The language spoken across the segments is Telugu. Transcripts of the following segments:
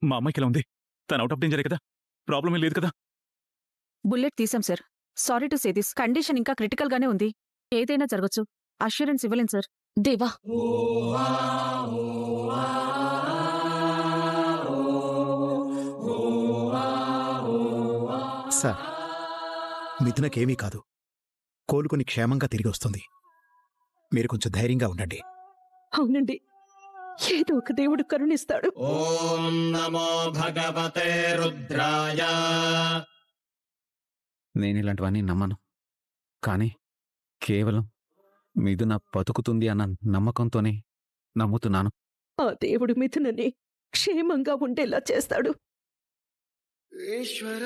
మా అమ్మాయికి ఎలా ఉంది? తను అవుట్ ఆఫ్ డేంజరే కదా? ప్రాబ్లం ఏం లేదు కదా? బుల్లెట్ తీసాం sir. Sorry to say this, condition ఇంకా క్రిటికల్ గానే ఉంది. ఏదైనా జరగచ్చు. అష్యూరెన్స్ ఇవ్వలేం సార్. దేవా, సార్, మిథునకేమీ కాదు. కోలుకుని క్షేమంగా తిరిగి వస్తుంది. మీరు కొంచెం ధైర్యంగా ఉండండి. అవునండి, ఏదో ఒక దేవుడు కరుణిస్తాడు. ఓం నమో భగవతే రుద్రాయ. నేను ఇలాంటివన్నీ నమ్మను, కానీ కేవలం మిథున బతుకుతుంది అన్న నమ్మకంతోనే నమ్ముతున్నాను. ఆ దేవుడు మిథునని క్షేమంగా ఉండేలా చేస్తాడు. ఈశ్వర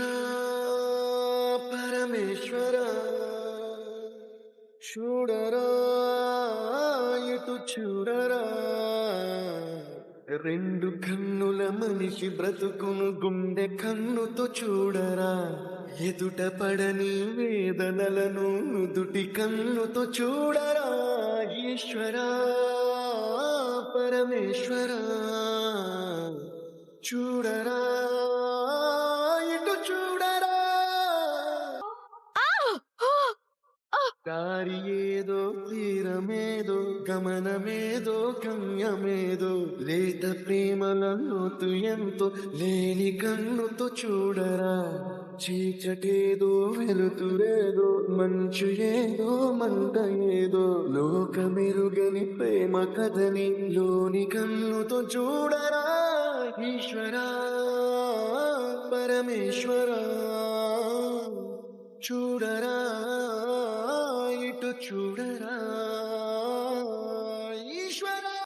పరమేశ్వర, చూడరా ఇటు చూడరా, రెండు కన్నుల మనిషి బ్రతుకును గుండె కన్నుతో చూడరా, ఎదుట పడని వేదనలను నుదుటి కన్నుతో చూడరా. ఈశ్వర పరమేశ్వర, చూడరా ఇటు చూడరా. దారి ఏదో తీరమేదో, గమనమేదో గమ్యమేదో, లేత ప్రేమల లోతు ఎంతో లేని కన్నుతో చూడరా. చీకటేదో వెలుతురేదో, మంచు ఏదో మంట ఏదో, లోకమెరుగని ప్రేమ కథని లోని కన్నుతో చూడరా. ఈశ్వరా పరమేశ్వరా, చూడరా ఇటు చూడరా.